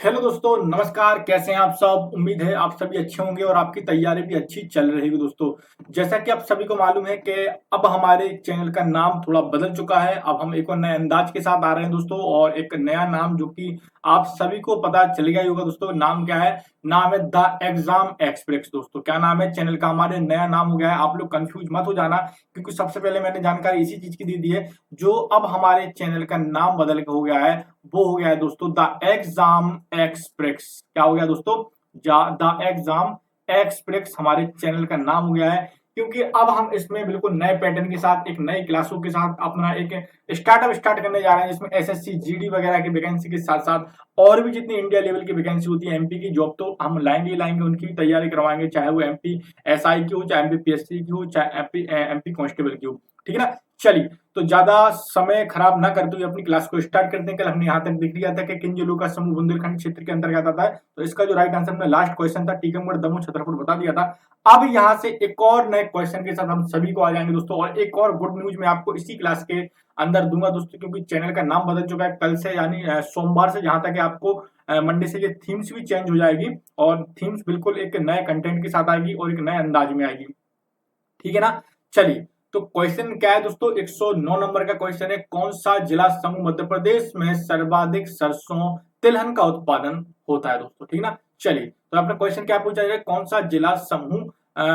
Hello दोस्तों, नमस्कार। कैसे हैं आप सब? उम्मीद है आप सभी अच्छे होंगे और आपकी तैयारी भी अच्छी चल रही होगी। दोस्तों, जैसा कि आप सभी को मालूम है कि अब हमारे चैनल का नाम थोड़ा बदल चुका है। अब हम एक और नए अंदाज के साथ आ रहे हैं दोस्तों, और एक नया नाम जो कि आप सभी को पता चल गया ही होगा। दोस्तों, नाम क्या है? नाम है द एग्जाम एक्सप्रेस। दोस्तों, क्या नाम है चैनल का? हमारे नया नाम हो गया है। आप लोग कंफ्यूज मत हो जाना, क्योंकि सबसे पहले मैंने जानकारी इसी चीज की दे दी है। जो अब हमारे चैनल का नाम बदल के हो गया है, वो हो गया है दोस्तों द एग्जाम एक्सप्रेस। क्या हो गया दोस्तों? द एग्जाम एक्सप्रेस हमारे चैनल का नाम हो गया है, क्योंकि अब हम इसमें बिल्कुल नए पैटर्न के साथ, एक नई क्लासों के साथ अपना एक स्टार्ट करने जा रहे हैं, जिसमें एसएससी जीडी वगैरह की वैकेंसी के साथ साथ और भी जितनी इंडिया लेवल की वैकेंसी होती है, एमपी की जॉब तो हम लाएंगे ही लाएंगे, उनकी भी तैयारी करवाएंगे, चाहे वो एमपी एसआई की हो, चाहे एमपीपीएससी की हो, चाहे एमपी कांस्टेबल की हो। ठीक है ना? चलिए, तो ज्यादा समय खराब ना करते हुए अपनी क्लास को स्टार्ट करते हैं। कल हमने यहाँ तक देख लिया था कि किन जिलों का समूह बुंदेलखंड क्षेत्र के अंतर्गत आता है। तो इसका जो राइट आंसर में लास्ट क्वेश्चन था टीकमगढ़, दमोह, छतरपुर बता दिया था। अब यहाँ से एक और नए क्वेश्चन के साथ हम सभी को आ जाएंगे दोस्तों, और एक और गुड न्यूज मैं आपको इसी क्लास के अंदर दूंगा दोस्तों, क्योंकि चैनल का नाम बदल चुका है कल से, यानी सोमवार से, जहां तक आपको मंडे से ये थीम्स भी चेंज हो जाएगी, और थीम्स बिल्कुल एक नए कंटेंट के साथ आएगी और एक नए अंदाज में आएगी। ठीक है ना? चलिए, तो क्वेश्चन क्या है दोस्तों? 109 नंबर का क्वेश्चन है, कौन सा जिला समूह मध्य प्रदेश में सर्वाधिक सरसों तिलहन का उत्पादन होता है दोस्तों? ठीक ना? चलिए, तो आपने क्वेश्चन क्या पूछा है, कौन सा जिला समूह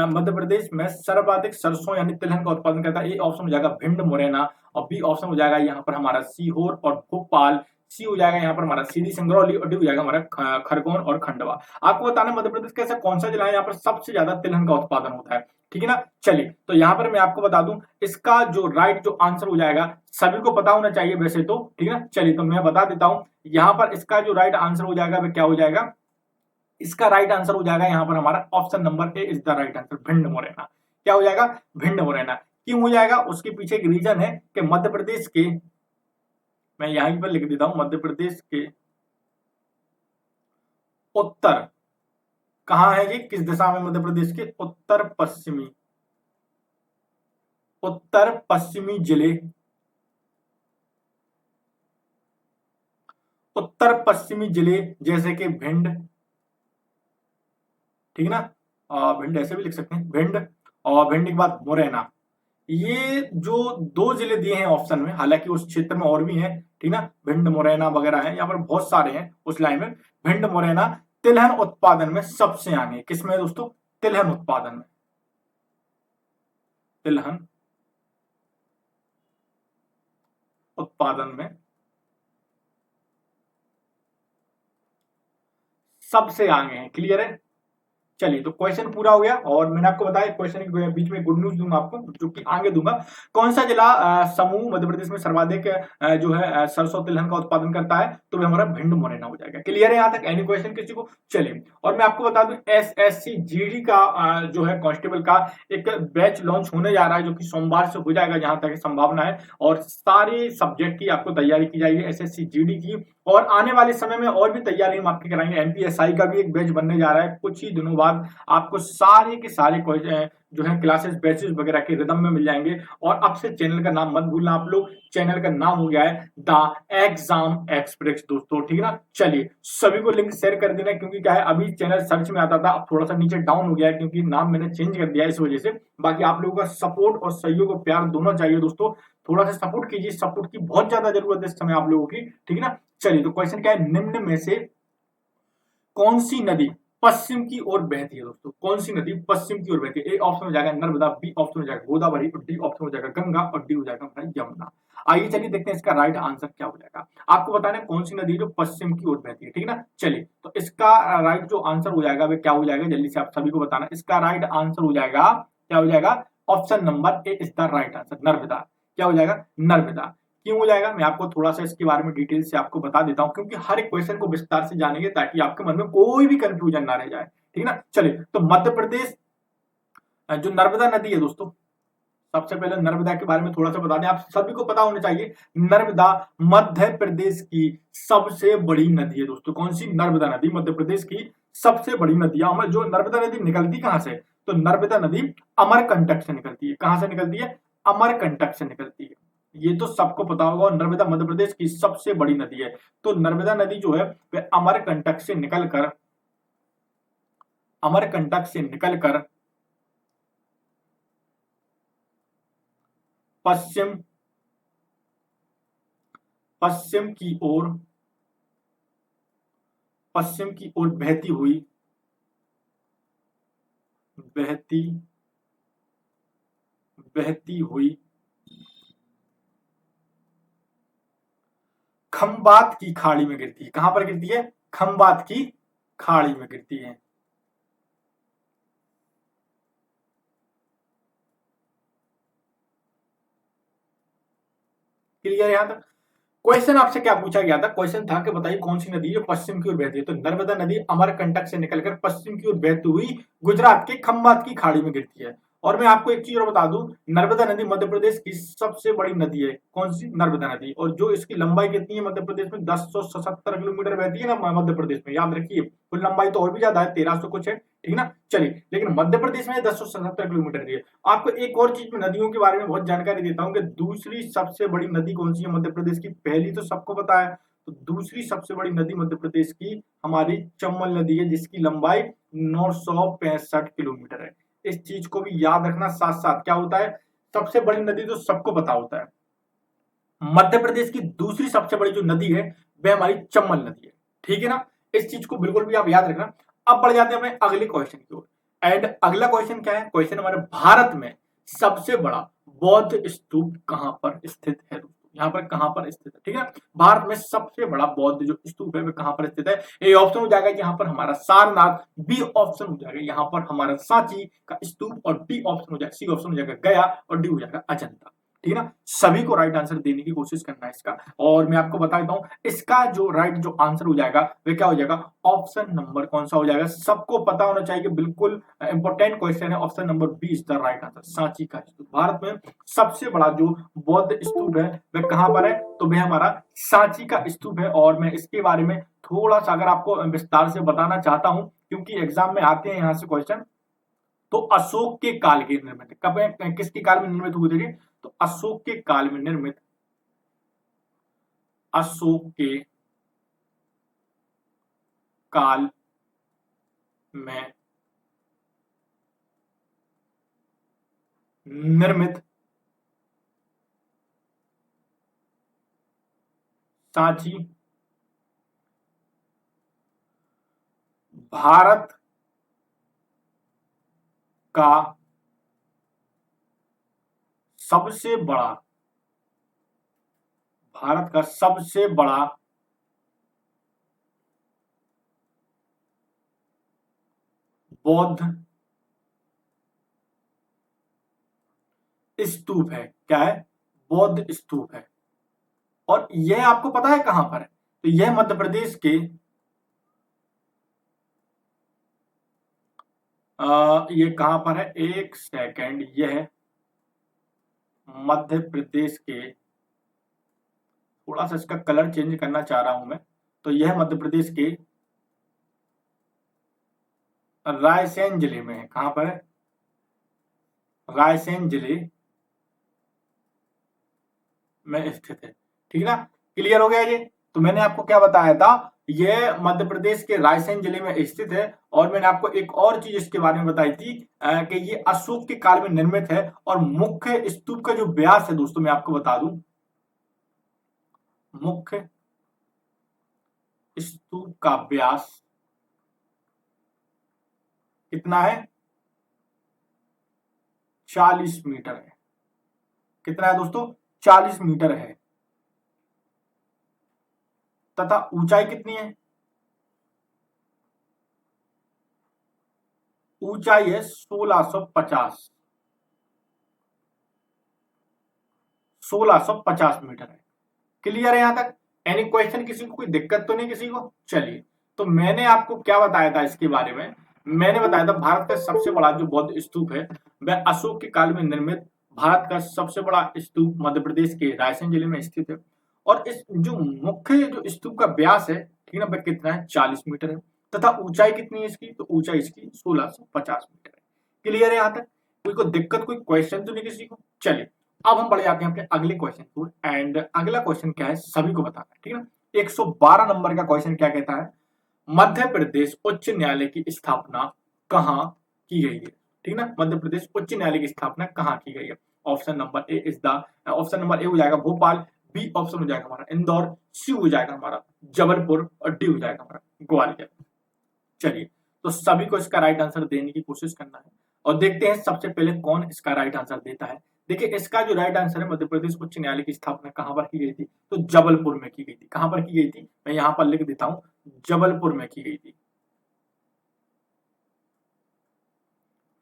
मध्य प्रदेश में सर्वाधिक सरसों यानी तिलहन का उत्पादन करता है? ए ऑप्शन हो जाएगा भिंड मुरैना, और बी ऑप्शन हो जाएगा यहाँ पर हमारा सीहोर और भोपाल, सी हो जाएगा यहाँ पर हमारा सीधी सिंगरौली, और डी हो जाएगा हमारा खरगोन और खंडवा। आपको बताना मध्य प्रदेश का ऐसा कौन सा जिला है यहाँ पर सबसे ज्यादा तिलहन का उत्पादन होता है। ठीक है ना? चलिए, तो यहां पर मैं आपको बता दूं, इसका जो आंसर हो जाएगा, सभी को पता होना चाहिए वैसे तो। ठीक है ना? चलिए, तो मैं बता देता हूं, यहां पर इसका जो राइट आंसर हो जाएगा वह क्या हो जाएगा? इसका राइट आंसर हो जाएगा यहाँ पर हमारा option number A is the right answer, Bhind Morena. क्या हो जाएगा? भिंड मुरैना। क्यों हो जाएगा? उसके पीछे एक रीजन है कि मध्य प्रदेश के, मैं यहीं पर लिख देता हूं, मध्य प्रदेश के उत्तर, कहां है ये, किस दिशा में? मध्य प्रदेश के उत्तर पश्चिमी जिले, उत्तर पश्चिमी जिले जैसे कि भिंड। ठीक है ना? भिंड ऐसे भी लिख सकते हैं, भिंड, और भिंड के बाद मुरैना। ये जो दो जिले दिए हैं ऑप्शन में, हालांकि उस क्षेत्र में और भी हैं, ठीक ना, भिंड मुरैना वगैरह है, यहाँ पर बहुत सारे हैं उस लाइन में। भिंड मुरैना तिलहन उत्पादन में सबसे आगे। किसमें दोस्तों? तिलहन उत्पादन में, तिलहन उत्पादन में सबसे आगे हैं। क्लियर है? चलिए, तो क्वेश्चन पूरा हो गया, और मैंने आपको बताया क्वेश्चन के बीच में गुड न्यूज दूंगा आपको, जो कि आगे दूंगा। कौन सा जिला समूह मध्य प्रदेश में सर्वाधिक जो है सरसों तिलहन का उत्पादन करता है? तो हमारा भिंड मुरैना हो जाएगा। क्लियर है यहाँ तक? एनी क्वेश्चन किसी को? चलिए, और मैं आपको बता दूं, एसएससी जीडी का जो है कांस्टेबल का एक बैच लॉन्च होने जा रहा है, जो कि सोमवार से हो जाएगा जहां तक संभावना है, और सारे सब्जेक्ट की आपको तैयारी की जाएगी एसएससी जीडी की, और आने वाले समय में और भी तैयारी हम आपकी कराएंगे। एमपीएसआई का भी एक बैच बनने जा रहा है, कुछ ही दिनों बाद आपको सारे के सारे जो है क्लासेस बैचेस वगैरह के रिदम में मिल जाएंगे। और अब से चैनल का नाम मत भूलना आप लोग, चैनल का नाम हो गया है द एग्जाम एक्सप्रेस दोस्तों। ठीक है ना? चलिए, सभी को लिंक शेयर कर देना, क्योंकि क्या है, अभी चैनल सर्च में आता था, अब थोड़ा सा नीचे डाउन हो गया है, क्योंकि नाम मैंने चेंज कर दिया है इस वजह से। बाकी आप लोगों का सपोर्ट और सहयोग और प्यार दोनों चाहिए दोस्तों, थोड़ा सा सपोर्ट कीजिए, सपोर्ट की बहुत ज्यादा जरूरत है इस समय आप लोगों की। ठीक है ना? चलिए, तो क्वेश्चन क्या है, निम्न में से कौन सी नदी पश्चिम की ओर बहती है दोस्तों? कौन सी नदी पश्चिम की ओर बहती है? ए ऑप्शन हो जाएगा नर्मदा, बी ऑप्शन हो जाएगा गोदावरी, और डी ऑप्शन हो जाएगा गंगा, और डी हो जाएगा यमुना। आइए चलिए देखते हैं इसका राइट आंसर क्या हो जाएगा। आपको बताना है कौन सी नदी जो पश्चिम की ओर बहती है। ठीक है ना? चलिए, तो इसका राइट जो आंसर हो जाएगा वह क्या हो जाएगा, जल्दी से आप सभी को बताना। इसका राइट आंसर हो जाएगा, क्या हो जाएगा? Option number A is the right answer, Narmada. क्या हो जाएगा? नर्मदा। क्यों हो जाएगा, मैं आपको थोड़ा सा इसके बारे में डिटेल से आपको बता देता हूं, क्योंकि हर एक क्वेश्चन को विस्तार से जानेंगे, ताकि आपके मन में कोई भी कंफ्यूजन ना रह जाए। ठीक है ना? चलिए, तो मध्य प्रदेश जो नर्मदा नदी है दोस्तों, सबसे पहले नर्मदा के बारे में थोड़ा सा बता दें, आप सभी को पता होना चाहिए, नर्मदा मध्य प्रदेश की सबसे बड़ी नदी है दोस्तों। कौन सी? नर्मदा नदी मध्य प्रदेश की सबसे बड़ी नदी है। जो नर्मदा नदी निकलती कहां से? तो नर्मदा नदी अमरकंटक से निकलती है। कहां से निकलती है? अमरकंटक से निकलती है। ये तो सबको पता होगा। और नर्मदा मध्य प्रदेश की सबसे बड़ी नदी है। तो नर्मदा नदी जो है वह अमरकंटक से निकलकर पश्चिम पश्चिम की ओर बहती बहती हुई खंबात की खाड़ी में गिरती है। कहां पर गिरती है? खंबात की खाड़ी में गिरती है। क्लियर यहां तक? क्वेश्चन आपसे क्या पूछा गया था? क्वेश्चन था कि बताइए कौन सी नदी जो पश्चिम की ओर बहती है। तो नर्मदा नदी अमरकंटक से निकलकर पश्चिम की ओर बहती हुई गुजरात के खंबात की खाड़ी में गिरती है। और मैं आपको एक चीज और बता दूं, नर्मदा नदी मध्य प्रदेश की सबसे बड़ी नदी है। कौन सी? नर्मदा नदी। और जो इसकी लंबाई कितनी है मध्य प्रदेश में? 1077 किलोमीटर बहती है ना मध्य प्रदेश में, याद रखिए। कुल लंबाई तो और भी ज्यादा है, 1300 कुछ है, ठीक ना। चलिए, लेकिन मध्य प्रदेश में 1077 किलोमीटर की है। आपको एक और चीज में नदियों के बारे में बहुत जानकारी देता हूं कि दूसरी सबसे बड़ी नदी कौन सी है मध्य प्रदेश की? पहली तो सबको पता है। तो दूसरी सबसे बड़ी नदी मध्य प्रदेश की हमारी चंबल नदी है, जिसकी लंबाई 965 किलोमीटर है। इस चीज को भी याद रखना। साथ साथ क्या होता है, सबसे बड़ी नदी तो सबको पता होता है, मध्य प्रदेश की दूसरी सबसे बड़ी जो नदी है वह हमारी चंबल नदी है। ठीक है ना? इस चीज को बिल्कुल भी आप याद रखना। अब बढ़ जाते हैं अपने अगले क्वेश्चन की ओर। एंड अगला क्वेश्चन क्या है? क्वेश्चन हमारे भारत में सबसे बड़ा बौद्ध स्तूप कहां पर स्थित है? यहाँ पर कहां पर स्थित है? ठीक है। भारत में सबसे बड़ा बौद्ध जो स्तूप है वह कहां पर स्थित है? ए ऑप्शन हो जाएगा यहाँ पर हमारा सारनाथ, बी ऑप्शन हो जाएगा यहाँ पर हमारा सांची का स्तूप, और डी ऑप्शन हो जाएगा, सी ऑप्शन हो जाएगा गया, और डी हो जाएगा अजंता। ठीक है ना? सभी को राइट आंसर देने की कोशिश करना है इसका। और मैं आपको बता देता हूं, इसका जो राइट जो आंसर हो जाएगा वह क्या हो जाएगा? ऑप्शन नंबर कौन सा हो जाएगा? सबको पता होना चाहिए कि बिल्कुल इंपॉर्टेंट क्वेश्चन है। Option number B is the right answer, Sanchi का स्तूप। भारत में सबसे बड़ा जो बौद्ध स्तूप है वह कहां पर है? तो वह हमारा सांची का स्तूप है। और मैं इसके बारे में थोड़ा सा अगर आपको विस्तार से बताना चाहता हूं, क्योंकि एग्जाम में आते हैं यहां से क्वेश्चन। तो अशोक के काल के निर्मित, कब किसके काल में निर्मित हुए थे? तो अशोक के काल में निर्मित, अशोक के काल में निर्मित सांची भारत का सबसे बड़ा बौद्ध स्तूप है। क्या है? बौद्ध स्तूप है। और यह आपको पता है कहां पर है? तो यह मध्य प्रदेश के ये कहां पर है? एक सेकंड, यह मध्य प्रदेश के, थोड़ा सा इसका कलर चेंज करना चाह रहा हूं मैं। तो यह मध्य प्रदेश के रायसेन जिले में है। कहां पर है? रायसेन जिले में स्थित है। ठीक है ना? क्लियर हो गया ये? तो मैंने आपको क्या बताया था, ये मध्य प्रदेश के रायसेन जिले में स्थित है। और मैंने आपको एक और चीज इसके बारे में बताई थी कि ये अशोक के काल में निर्मित है। और मुख्य स्तूप का जो व्यास है दोस्तों, मैं आपको बता दूं, मुख्य स्तूप का व्यास कितना है? 40 मीटर है। कितना है दोस्तों? 40 मीटर है। तथा ऊंचाई कितनी है? ऊंचाई है 1650 मीटर है। क्लियर है यहां तक? एनी क्वेश्चन किसी को? कोई दिक्कत तो नहीं किसी को? चलिए, तो मैंने आपको क्या बताया था इसके बारे में? मैंने बताया था भारत का सबसे बड़ा जो बौद्ध स्तूप है वह अशोक के काल में निर्मित, भारत का सबसे बड़ा स्तूप मध्य प्रदेश के रायसेन जिले में स्थित है। और इस जो मुख्य जो स्तूप का व्यास है, ठीक है ना, वह कितना है? 40 मीटर है। तथा ऊंचाई कितनी है इसकी? तो ऊंचाई इसकी 1650 मीटर है। क्लियर है यहां तक? कोई दिक्कत, कोई क्वेश्चन तो नहीं किसी को? चलिए, अब हम बढ़ जाते हैं अपने अगले क्वेश्चन को। एंड अगला क्वेश्चन क्या है, सभी को बताना है, ठीक है ना। 112 नंबर का क्वेश्चन क्या कहता है, मध्य प्रदेश उच्च न्यायालय की स्थापना कहाँ की गई है, ठीक है ना। मध्य प्रदेश उच्च न्यायालय की स्थापना कहाँ की गई है। ऑप्शन नंबर ए हो जाएगा भोपाल, बी ऑप्शन हो जाएगा हमारा इंदौर, सी हो जाएगा हमारा जबलपुर और डी हो जाएगा हमारा ग्वालियर। चलिए, तो सभी को इसका राइट आंसर देने की कोशिश करना है और देखते हैं सबसे पहले कौन इसका राइट आंसर देता है। देखिए, इसका जो राइट आंसर है, मध्य प्रदेश उच्च न्यायालय की स्थापना कहां पर की गई थी, तो जबलपुर में की गई थी। कहां पर की गई थी, मैं यहां पर लिख देता हूं, जबलपुर में की गई थी,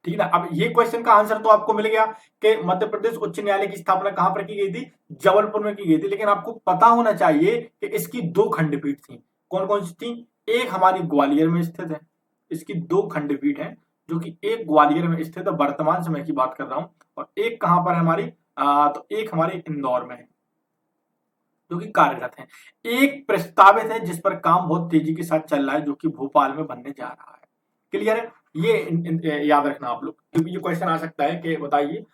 ठीक है ना। अब ये क्वेश्चन का आंसर तो आपको मिल गया कि मध्य प्रदेश उच्च न्यायालय की स्थापना कहां पर की गई थी, जबलपुर में की गई थी। लेकिन आपको पता होना चाहिए कि इसकी दो खंडपीठ थी। कौन कौन सी थी, एक हमारी ग्वालियर में स्थित है, इसकी दो खंडपीठ है, जो कि एक ग्वालियर में स्थित है, वर्तमान समय की बात कर रहा हूं, और एक कहां पर है हमारी, तो एक हमारी इंदौर में है, जो कि कार्यरत है। एक प्रस्तावित है जिस पर काम बहुत तेजी के साथ चल रहा है, जो कि भोपाल में बनने जा रहा है। क्लियर है, ये याद रखना आप लोग, क्योंकि ये क्वेश्चन आ सकता है कि बताइए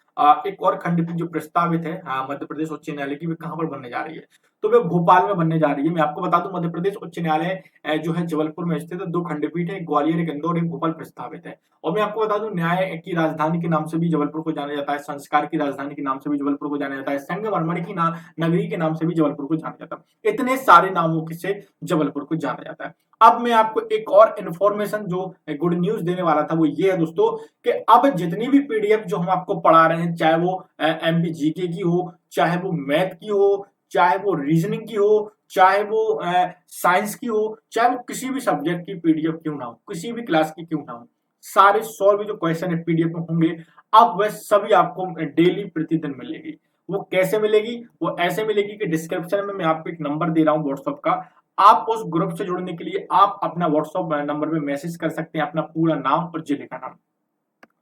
एक और खंडपीठ जो प्रस्तावित है मध्य प्रदेश उच्च न्यायालय की, वे कहां पर बनने जा रही है, तो वे भोपाल में बनने जा रही है। मैं आपको बता दूं, मध्य प्रदेश उच्च न्यायालय जो है जबलपुर में स्थित है, दो खंडपीठ है, ग्वालियर, एक इंदौर, एक भोपाल प्रस्तावित है। और मैं आपको बता दूं, न्याय की राजधानी के नाम से भी जबलपुर को जाना जाता है, संस्कार की राजधानी के नाम से भी जबलपुर को जाना जाता है, संगमरमर की नगरी के नाम से भी जबलपुर को जाना जाता है। इतने सारे नामों से जबलपुर को जाना जाता है। अब मैं आपको एक और इन्फॉर्मेशन जो गुड न्यूज देने वाला था, वो ये है दोस्तों, कि अब जितनी भी पीडीएफ जो हम आपको पढ़ा रहे हैं, चाहे वो एमपी जीके की हो, चाहे वो मैथ की हो, चाहे वो रीजनिंग की हो, चाहे वो साइंस की हो, चाहे वो किसी भी सब्जेक्ट की पीडीएफ क्यों ना हो, किसी भी क्लास की क्यों ना हो, सारे सॉल्व जो क्वेश्चन है पीडीएफ में होंगे। अब वह सभी आपको डेली प्रतिदिन मिलेगी। वो कैसे मिलेगी, वो ऐसे मिलेगी कि डिस्क्रिप्शन में मैं आपको एक नंबर दे रहा हूं व्हाट्सएप का, आप उस ग्रुप से जुड़ने के लिए आप अपना व्हाट्सएप नंबर पे मैसेज कर सकते हैं, अपना पूरा नाम और जिले का नाम।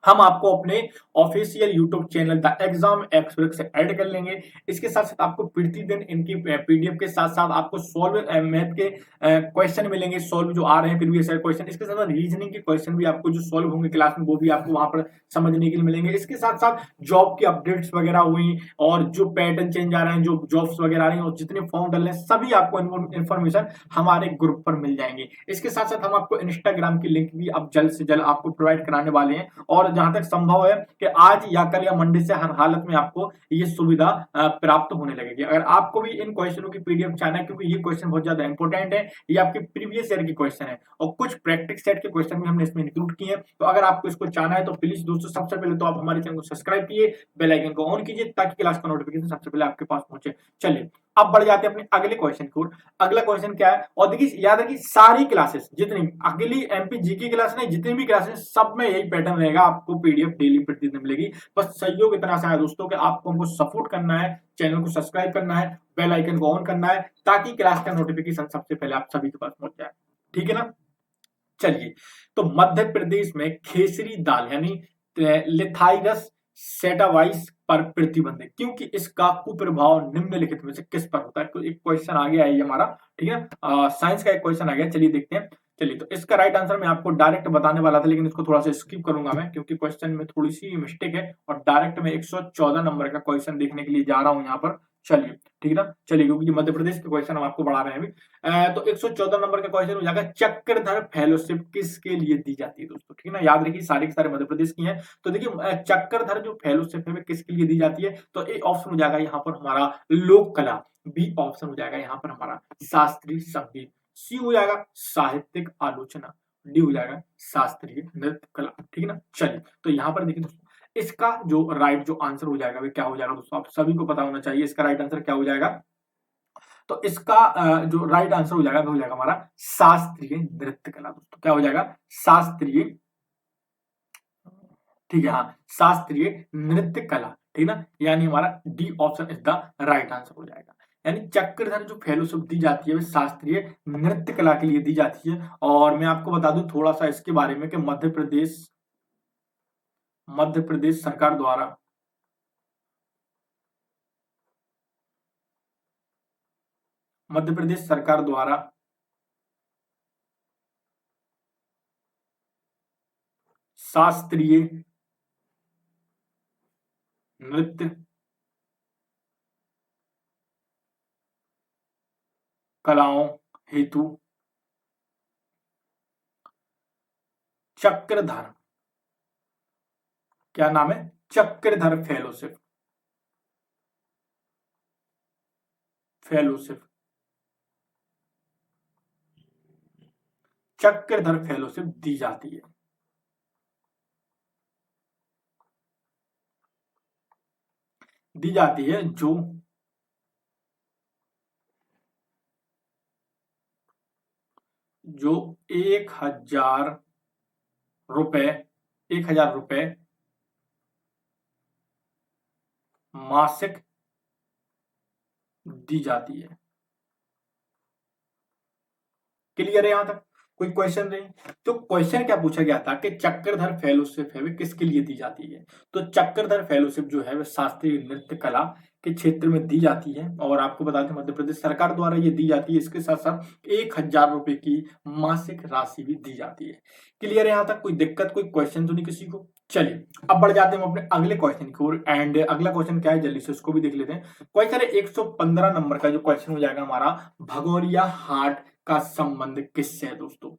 हम आपको अपने official YouTube channel the exam expert से ऐड कर लेंगे। इसके साथ साथ आपको प्रतिदिन इनकी पीडीएफ के साथ साथ आपको सॉल्व मैथ के क्वेश्चन मिलेंगे, सॉल्व जो आ रहे हैं प्रीवियस ईयर क्वेश्चन। इसके साथ साथ रीजनिंग के क्वेश्चन भी आपको जो सॉल्व होंगे क्लास में, वो भी आपको वहां पर समझने के लिए मिलेंगे। इसके साथ साथ जॉब की अपडेट्स वगैरह हुई, और जो पैटर्न चेंज आ रहे हैं, जो जॉब्स वगैरह आ रही हैं, और जितने फॉर्म डल रहे हैं, सभी आपको इन्फॉर्मेशन हमारे ग्रुप पर मिल जाएंगे। इसके साथ साथ हम आपको इंस्टाग्राम की लिंक भी अब जल्द से जल्द आपको प्रोवाइड कराने वाले हैं, और जहां तक संभव है कि आज या कल या मंडे से हर हालत में आपको ये सुविधा प्राप्त होने लगेगी। अगर आपको भी इन क्वेश्चनों की पीडीएफ चाहिए, क्योंकि ये क्वेश्चन बहुत ज्यादा इंपॉर्टेंट है, ये आपके प्रीवियस ईयर के क्वेश्चन है, और कुछ प्रैक्टिस सेट के क्वेश्चन भी हमने इसमें इंक्लूड किए हैं। तो अगर आपको इसको चाहना है, तो प्लीज दोस्तों, सबसे पहले तो आप हमारे चैनल को सब्सक्राइब कीजिए, बेल आइकन को ऑन कीजिए, ताकि क्लास का नोटिफिकेशन सबसे पहले आपके पास पहुंचे। चलिए, अब बढ़ जाते हैं अपने अगले क्वेश्चन की ओर। अगला क्वेश्चन क्या है, और देखिए याद रखिए, सारी क्लासेस जितनी अगली एमपी जीके क्लास नहीं, जितनी भी क्लासेस, सब में यही पैटर्न रहेगा, आपको पीडीएफ डेली प्रतिदिन मिलेगी। बस सहयोग इतना सा है दोस्तों, कि आपको हमको सपोर्ट करना है, चैनल को सब्सक्राइब करना है, बेल आइकन को ऑन करना है, ताकि क्लास का नोटिफिकेशन सबसे पहले आप सभी के पास पहुंच जाए, ठीक है ना। चलिए, तो मध्य प्रदेश में खेसरी दाल यानी लिथाइरस सेटावाइस पर प्रतिबंध है, क्योंकि इसका कुप्रभाव निम्नलिखित में से किस पर होता है। तो एक क्वेश्चन आ गया है ये हमारा, ठीक है, साइंस का एक क्वेश्चन आ गया, चलिए देखते हैं। चलिए, तो इसका राइट आंसर मैं आपको डायरेक्ट बताने वाला था, लेकिन इसको थोड़ा सा स्किप करूंगा मैं, क्योंकि क्वेश्चन में थोड़ी सी मिस्टेक है, और डायरेक्ट मैं 114 नंबर का क्वेश्चन देखने के लिए जा रहा हूं यहाँ पर। चलिए, ठीक है ना, चलिए, क्योंकि मध्य प्रदेश के क्वेश्चन हम आपको बढ़ा रहे हैं अभी। तो 114 नंबर का क्वेश्चन हो जाएगा, चक्रधर फेलोशिप किसके लिए दी जाती है दोस्तों, ठीक है ना। याद रखिए, सारे के सारे मध्य प्रदेश की हैं। तो देखिए, चक्रधर जो फेलोशिप है किसके लिए दी जाती है, तो ए ऑप्शन हो जाएगा यहाँ पर हमारा लोक कला, बी ऑप्शन हो जाएगा यहाँ पर हमारा शास्त्रीय संगीत, सी हो जाएगा साहित्यिक आलोचना, डी हो जाएगा शास्त्रीय नृत्य कला, ठीक है ना। चलिए, तो यहाँ पर देखिए दोस्तों, इसका जो राइट जो आंसर हो जाएगा, वे क्या हो जाएगा दोस्तों, आप सभी को पता होना चाहिए इसका राइट आंसर क्या हो जाएगा। तो इसका जो राइट आंसर हो जाएगा, वो हो जाएगा हमारा शास्त्रीय नृत्य कला दोस्तों। क्या हो जाएगा, शास्त्रीय, ठीक है, हाँ, शास्त्रीय नृत्य कला, ठीक है ना, यानी हमारा D option is the right answer हो जाएगा। यानी चक्रधर जो फेलोशिप दी जाती है, वो शास्त्रीय नृत्य कला के लिए दी जाती है। और मैं आपको बता दूं थोड़ा सा इसके बारे में, कि मध्य प्रदेश सरकार द्वारा मध्य प्रदेश सरकार द्वारा शास्त्रीय नृत्य कलाओं हेतु चक्रधर, क्या नाम है, Chakradhar fellowship, fellowship, Chakradhar fellowship दी जाती है। दी जाती है जो 1,000 रुपए, 1,000 रुपए मासिक दी जाती है। क्लियर है यहां तक, कोई क्वेश्चन नहीं। तो क्वेश्चन क्या पूछा गया था कि चक्रधर फेलोशिप है वे किसके लिए दी जाती है। तो चक्रधर फेलोशिप जो है वह शास्त्रीय नृत्य कला के क्षेत्र में दी जाती है, और आपको बता दें मध्य प्रदेश सरकार द्वारा ये दी जाती है। इसके साथ साथ 1,000 रुपए की मासिक राशि भी दी जाती है। क्लियर है यहां तक, कोई दिक्कत कोई क्वेश्चन तो नहीं किसी को। चलिए अब बढ़ जाते हैं हम अपने अगले क्वेश्चन की ओर, एंड अगला क्वेश्चन क्या है जल्दी से उसको भी देख लेते हैं। क्वेश्चन है 115 नंबर का जो क्वेश्चन हो जाएगा हमारा, भगोरिया हाट का संबंध किससे है दोस्तों।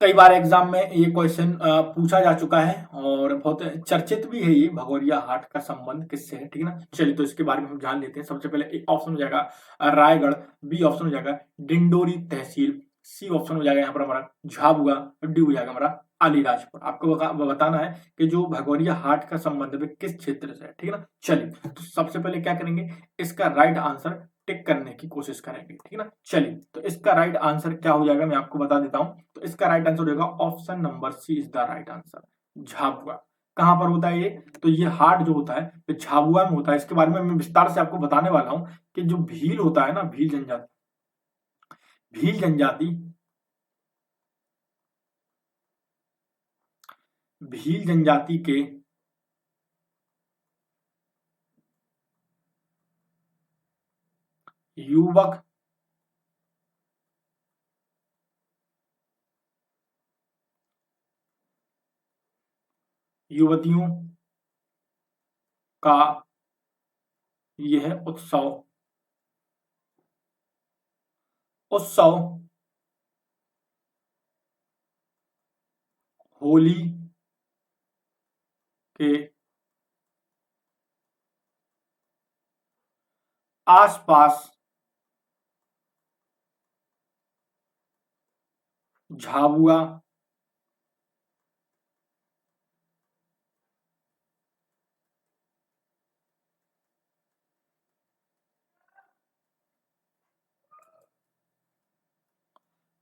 कई बार एग्जाम में ये क्वेश्चन पूछा जा चुका है और बहुत चर्चित भी है ये, भगोरिया हाट का संबंध किससे है, ठीक है ना। चलिए तो इसके बारे में हम जान लेते हैं। सबसे पहले ए ऑप्शन हो जाएगा रायगढ़, बी ऑप्शन हो जाएगा डिंडोरी तहसील, सी ऑप्शन हो जाएगा यहाँ पर हमारा झाबुआ, डी हो जाएगा हमारा अलीराजपुर। आपको बताना है कि जो भगोरिया हाट का संबंध है किस क्षेत्र से है, ठीक है ना। चलिए तो सबसे पहले क्या करेंगे, इसका राइट आंसर टिक करने की कोशिश करेंगे, ठीक है ना। चलिए तो इसका राइट आंसर क्या हो जाएगा मैं आपको बता देता हूं। तो इसका राइट आंसर होगा option number C is the right answer, Jhabua. कहां पर होता है ये, तो ये हाट जो होता है तो झाबुआ में होता है। इसके बारे में मैं विस्तार से आपको बताने वाला हूं कि जो भील होता है ना, भील जनजाति, भील जनजाति, भील जनजाति के युवक युवतियों का यह उत्सव होली के आसपास झाबुआ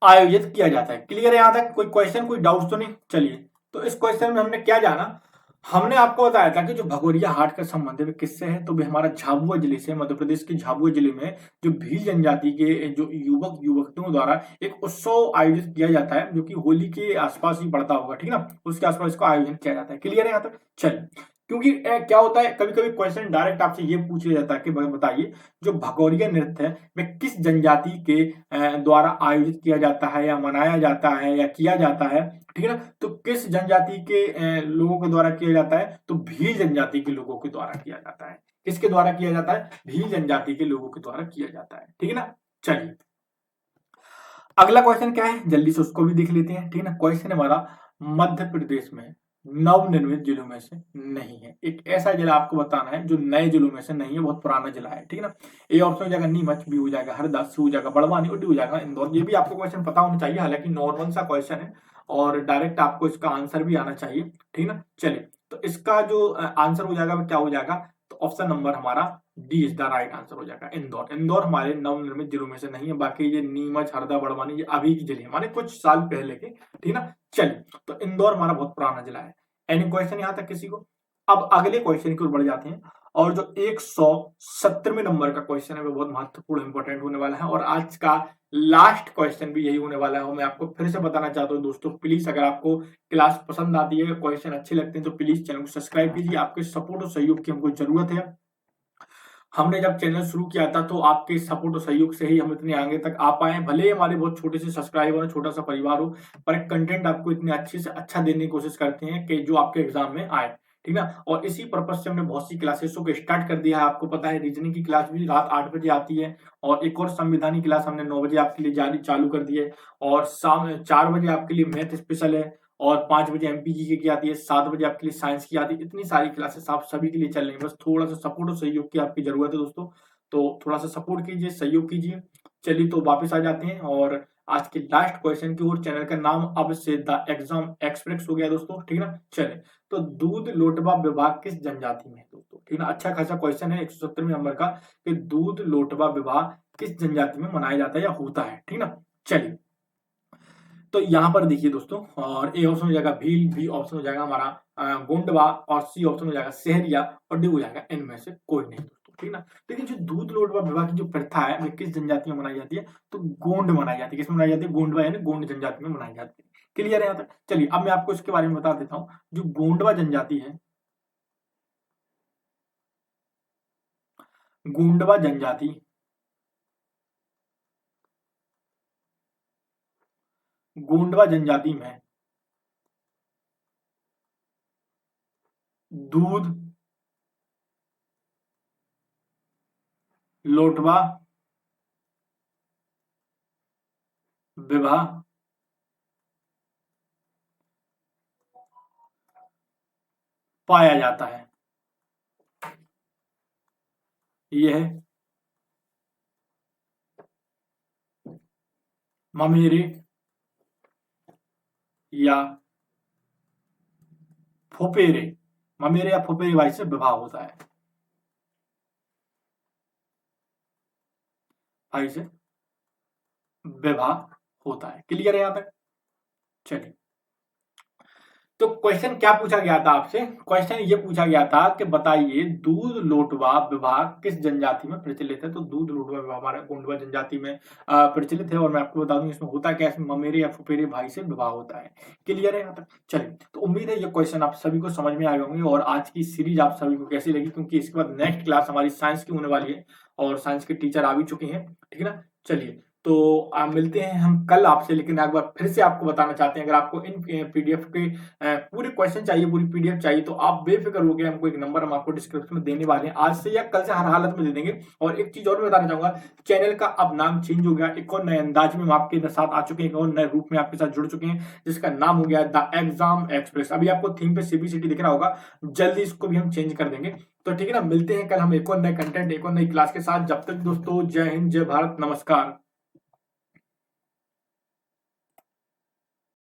आयोजित किया जाता है। क्लियर है यहां तक, कोई क्वेश्चन कोई डाउट तो नहीं। चलिए तो इस क्वेश्चन में हमने क्या जाना, हमने आपको बताया था कि जो भगोरिया हाट का संबंध है किससे है, तो भी हमारा झाबुआ जिले से, मध्य प्रदेश के झाबुआ जिले में जो भील जनजाति के जो युवक युवतियों द्वारा एक उत्सव आयोजित किया जाता है जो कि होली के आसपास ही पड़ता होगा, ठीक है ना, उसके आसपास इसको आयोजन किया जाता है। क्लियर है यहाँ तक। चलिए क्योंकि क्या होता है कभी कभी क्वेश्चन डायरेक्ट आपसे ये पूछ लिया जाता है कि बताइए जो भगोरिया नृत्य है वह किस जनजाति के द्वारा आयोजित किया जाता है या मनाया जाता है या किया जाता है, ठीक है ना। तो किस जनजाति के लोगों के द्वारा किया जाता है, तो भील जनजाति के लोगों के द्वारा किया जाता है। किसके द्वारा किया जाता है, भील जनजाति के लोगों के द्वारा किया जाता है, ठीक है ना। चलिए अगला क्वेश्चन क्या है जल्दी से उसको भी देख लेते हैं, ठीक है ना। क्वेश्चन हमारा मध्य प्रदेश में नवनिर्मित जिलों में से नहीं है। एक ऐसा जिला आपको बताना है जो नए जिलों में से नहीं है, बहुत पुराना जिला है, ठीक है ना। ए ऑप्शन हो जाएगा नीमच, बी हो जाएगा हरदा, सी हो जाएगा बड़वानी और डी हो जाएगा इंदौर। ये भी आपको क्वेश्चन पता होना चाहिए, हालांकि नॉर्मल सा क्वेश्चन है और डायरेक्ट आपको इसका आंसर भी आना चाहिए, ठीक है ना। चलिए तो इसका जो आंसर हो जाएगा क्या हो जाएगा, तो ऑप्शन नंबर हमारा D is the right answer हो जाएगा इंदौर। इंदौर हमारे नवनिर्मित जिलों में से नहीं है, बाकी ये नीमच हरदा बड़वानी ये अभी के जिले माने कुछ साल पहले के, ठीक है ना। चलिए तो इंदौर हमारा बहुत पुराना जिला है। एनी क्वेश्चन यहां तक किसी को। अब अगले क्वेश्चन की ओर बढ़ जाते हैं, और जो 170वें नंबर का क्वेश्चन है वो बहुत महत्वपूर्ण इंपॉर्टेंट होने वाला है और आज का लास्ट क्वेश्चन भी यही होने वाला है। और मैं आपको फिर से बताना चाहता हूं दोस्तों, प्लीज अगर आपको क्लास पसंद आती है, क्वेश्चन अच्छे लगते हैं तो प्लीज चैनल को सब्सक्राइब कीजिए। आपके सपोर्ट और सहयोग की हमको जरूरत है। हमने जब चैनल शुरू किया था तो आपके सपोर्ट और सहयोग से ही हम इतने आगे तक आ पाए। भले ही हमारे बहुत छोटे से सब्सक्राइबर हो, छोटा सा परिवार हो, पर कंटेंट आपको इतने अच्छे से अच्छा देने की कोशिश करते हैं कि जो आपके एग्जाम में आए, ठीक ना। और इसी पर्पज से हमने बहुत सी क्लासेसों को स्टार्ट कर दिया है। आपको पता है रीजनिंग की क्लास भी रात 8 बजे आती है, और एक और संविधान क्लास हमने 9 बजे आपके लिए जारी चालू कर दी है, और शाम 4 बजे आपके लिए मैथ स्पेशल है, और 5 बजे एमपीजी की आती है, 7 बजे आपके लिए साइंस की आती है। इतनी सारी क्लासेस आप सभी के लिए चल रही है, बस थोड़ा सा सपोर्ट और सहयोग की आपकी जरूरत है दोस्तों। तो थोड़ा सा सपोर्ट कीजिए, सहयोग कीजिए। चलिए तो वापस आ जाते हैं और आज के लास्ट क्वेश्चन की ओर। चैनल का नाम अब से द एग्जाम एक्सप्रेस हो गया दोस्तों, ठीक ना। चले तो दूध लोटवा विवाह किस जनजाति में है दोस्तों, ठीक ना। अच्छा खासा क्वेश्चन है 170वें नंबर का, कि दूध लोटवा विवाह किस जनजाति में मनाया जाता है या होता है, ठीक ना। चलिए तो यहाँ पर देखिए दोस्तों, और ए ऑप्शन हो जाएगा भील, बी ऑप्शन हो जाएगा हमारा गोंडवा, और सी ऑप्शन हो जाएगा सहरिया, और डी हो जाएगा इनमें से कोई नहीं दोस्तों, ठीक ना। लेकिन जो दूध लोटवा विवाह की जो प्रथा है वो किस जनजाति में मनाई जाती है, तो गोंड मनाई जाती है। किसमें मनाई जाती है, गोंडवा यानी गोंड जनजाति में मनाई जाती है। क्लियर है यहाँ तक। चलिए अब मैं आपको इसके बारे में बता देता हूँ। जो गोंडवा जनजाति है, गोंडवा जनजाति, गोंडवा जनजाति में दूध लोटवा विवाह पाया जाता है। यह ममेरे या फुफेरे, ममेरे या फुफेरे भाई से विवाह होता है, भाई से विवाह होता है। क्लियर है यहाँ तक। चलिए तो क्वेश्चन क्या पूछा गया था आपसे, क्वेश्चन ये पूछा गया था कि बताइए दूध लोटवा विवाह किस जनजाति में प्रचलित है। तो दूध लोटवा विवाह हमारे गोंडवा जनजाति में प्रचलित है, और मैं आपको बता दूं इसमें होता क्या है, इसमें ममेरे या फुफेरे भाई से विवाह होता है। क्लियर है यहाँ तक। चलिए तो उम्मीद है ये क्वेश्चन आप सभी को समझ में आए होंगे, और आज की सीरीज आप सभी को कैसी लगी, क्योंकि इसके बाद नेक्स्ट क्लास हमारी साइंस की होने वाली है, और साइंस के टीचर आ भी चुके हैं, ठीक है ना। चलिए तो मिलते हैं हम कल आपसे, लेकिन एक बार फिर से आपको बताना चाहते हैं, अगर आपको इन पीडीएफ के पूरे क्वेश्चन चाहिए, पूरी पीडीएफ चाहिए, तो आप बेफिक्र हो गए, हमको एक नंबर हम आपको डिस्क्रिप्शन में देने वाले हैं, आज से या कल से हर हालत में दे देंगे। और एक चीज और बताना चाहूंगा, चैनल का अब नाम चेंज हो गया, एक और नए अंदाज में हम आपके साथ आ चुके हैं, एक और नए रूप में आपके साथ जुड़ चुके हैं, जिसका नाम हो गया द एग्जाम एक्सप्रेस। अभी आपको थीम पे सीबीसीटी दिख रहा होगा, जल्दी इसको भी हम चेंज कर देंगे। तो ठीक है ना, मिलते हैं कल हम एक और नए कंटेंट, एक और नई क्लास के साथ। जब तक दोस्तों, जय हिंद, जय भारत, नमस्कार।